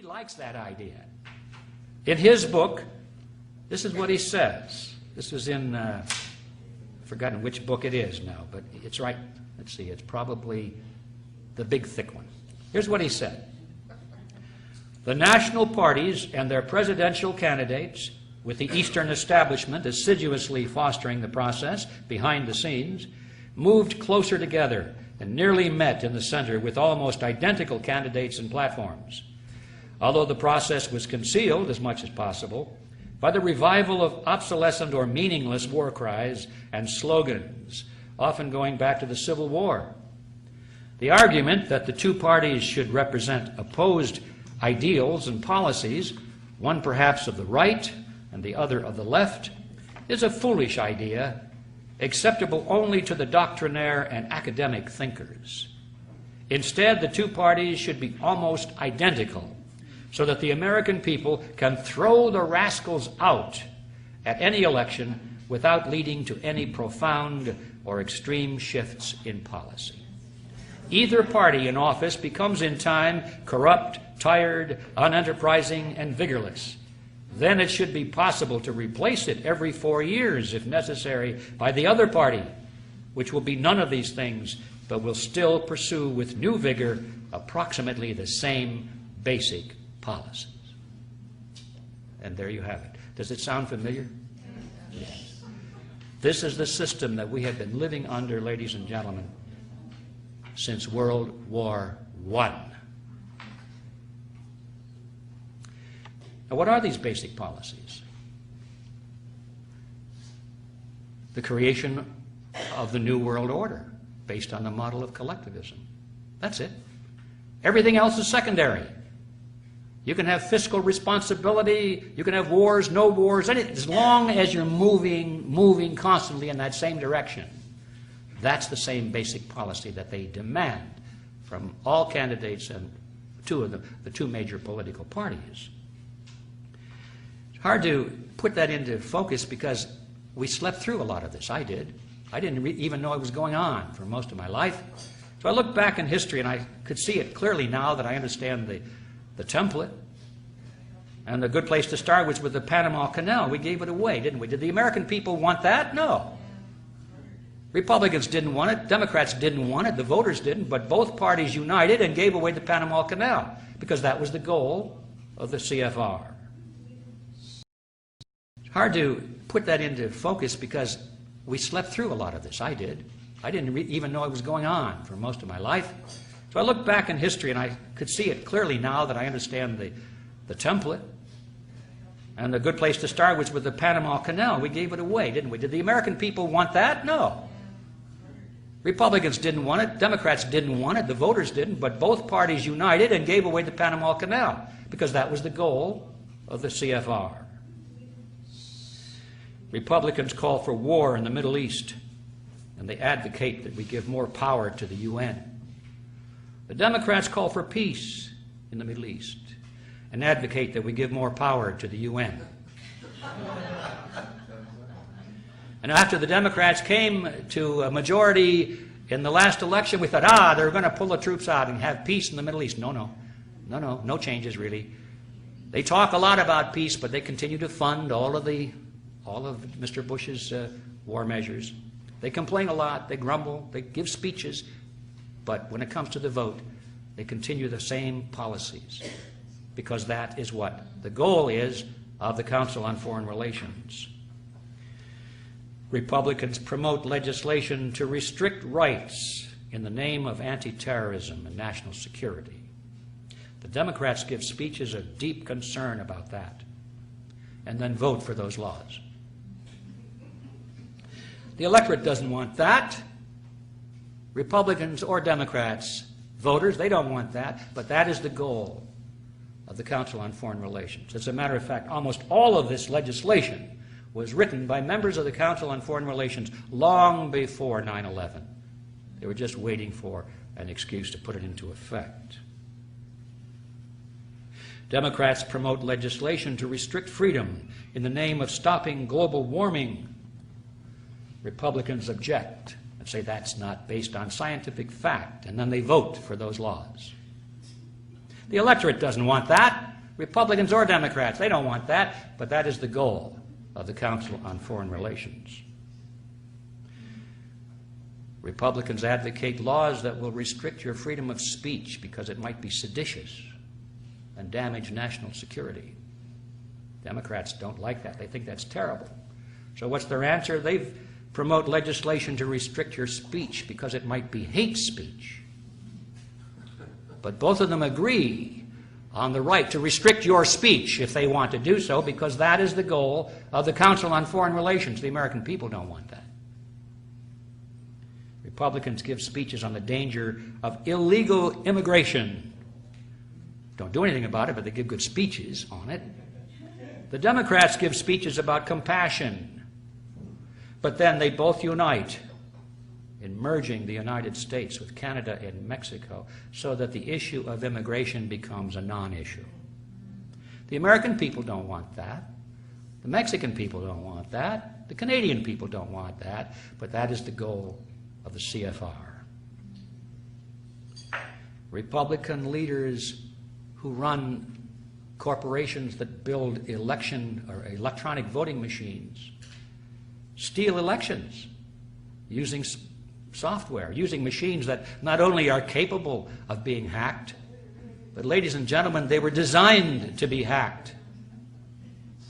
likes that idea. In his book, this is what he says. This is in, I've forgotten which book it is now, but it's right. Let's see, it's probably the big thick one. Here's what he said. The national parties and their presidential candidates, with the Eastern establishment assiduously fostering the process behind the scenes, moved closer together and nearly met in the center with almost identical candidates and platforms. Although the process was concealed as much as possible by the revival of obsolescent or meaningless war cries and slogans, often going back to the Civil War. The argument that the two parties should represent opposed ideals and policies, one perhaps of the right and the other of the left, is a foolish idea, acceptable only to the doctrinaire and academic thinkers. Instead, the two parties should be almost identical, so that the American people can throw the rascals out at any election without leading to any profound or extreme shifts in policy. Either party in office becomes in time corrupt, tired, unenterprising, and vigorless. Then it should be possible to replace it every 4 years, if necessary, by the other party, which will be none of these things, but will still pursue with new vigor approximately the same basic policies. And there you have it. Does it sound familiar? Yes. This is the system that we have been living under, ladies and gentlemen, since World War I. Now, what are these basic policies? The creation of the New World Order based on the model of collectivism. That's it. Everything else is secondary. You can have fiscal responsibility, you can have wars, no wars, as long as you're moving constantly in that same direction. That's the same basic policy that they demand from all candidates and the two major political parties. It's hard to put that into focus because we slept through a lot of this. I did. I didn't even know it was going on for most of my life. So I look back in history and I could see it clearly now that I understand the template. And the good place to start was with the Panama Canal. We gave it away, didn't we? Did the American people want that? No. Republicans didn't want it. Democrats didn't want it. The voters didn't. But both parties united and gave away the Panama Canal because that was the goal of the CFR. It's hard to put that into focus because we slept through a lot of this. I did. I didn't even know it was going on for most of my life. So I look back in history and I could see it clearly now that I understand the template. And the good place to start was with the Panama Canal. We gave it away, didn't we? Did the American people want that? No. Republicans didn't want it. Democrats didn't want it. The voters didn't. But both parties united and gave away the Panama Canal because that was the goal of the CFR. Republicans call for war in the Middle East, and they advocate that we give more power to the UN. The Democrats call for peace in the Middle East and advocate that we give more power to the UN. And after the Democrats came to a majority in the last election, we thought, they're going to pull the troops out and have peace in the Middle East. No changes really. They talk a lot about peace, but they continue to fund all of Mr. Bush's war measures. They complain a lot, they grumble, they give speeches, but when it comes to the vote, they continue the same policies because that is what the goal is of the Council on Foreign Relations. Republicans promote legislation to restrict rights in the name of anti-terrorism and national security. The Democrats give speeches of deep concern about that and then vote for those laws. The electorate doesn't want that. Republicans or Democrats, voters, they don't want that, but that is the goal of the Council on Foreign Relations. As a matter of fact, almost all of this legislation was written by members of the Council on Foreign Relations long before 9/11. They were just waiting for an excuse to put it into effect. Democrats promote legislation to restrict freedom in the name of stopping global warming. Republicans object and say that's not based on scientific fact, and then they vote for those laws. The electorate doesn't want that. Republicans or Democrats. They don't want that, but that is the goal of the Council on Foreign Relations. Republicans advocate laws that will restrict your freedom of speech because it might be seditious and damage national security. Democrats don't like that. They think that's terrible. So what's their answer? They promote legislation to restrict your speech because it might be hate speech. But both of them agree on the right to restrict your speech if they want to do so, because that is the goal of the Council on Foreign Relations. The American people don't want that. Republicans give speeches on the danger of illegal immigration. Don't do anything about it, but they give good speeches on it. The Democrats give speeches about compassion, but then they both unite in merging the United States with Canada and Mexico so that the issue of immigration becomes a non-issue. The American people don't want that. The Mexican people don't want that. The Canadian people don't want that, but that is the goal of the CFR. Republican leaders who run corporations that build election or electronic voting machines steal elections using software, using machines that not only are capable of being hacked, but, ladies and gentlemen, they were designed to be hacked.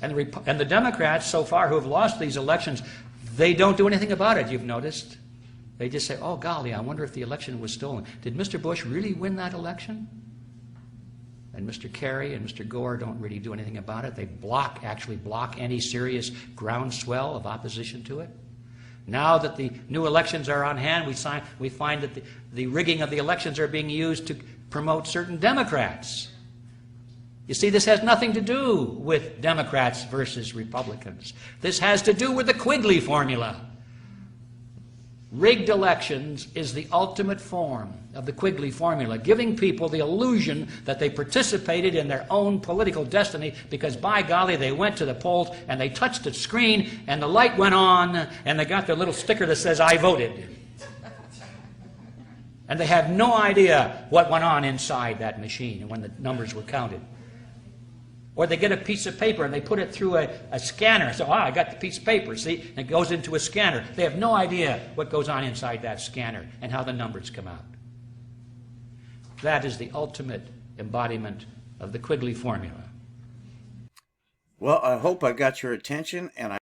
And the Democrats, so far, who have lost these elections, they don't do anything about it, you've noticed. They just say, oh, golly, I wonder if the election was stolen. Did Mr. Bush really win that election? And Mr. Kerry and Mr. Gore don't really do anything about it. They actually block any serious groundswell of opposition to it. Now that the new elections are on hand, we find that the rigging of the elections are being used to promote certain Democrats. You see, this has nothing to do with Democrats versus Republicans. This has to do with the Quigley formula. Rigged elections is the ultimate form of the Quigley formula, giving people the illusion that they participated in their own political destiny because, by golly, they went to the polls and they touched the screen and the light went on and they got their little sticker that says, I voted. And they have no idea what went on inside that machine and when the numbers were counted. Or they get a piece of paper and they put it through a scanner. So, I got the piece of paper, see? And it goes into a scanner. They have no idea what goes on inside that scanner and how the numbers come out. That is the ultimate embodiment of the Quigley formula. Well, I hope I got your attention, and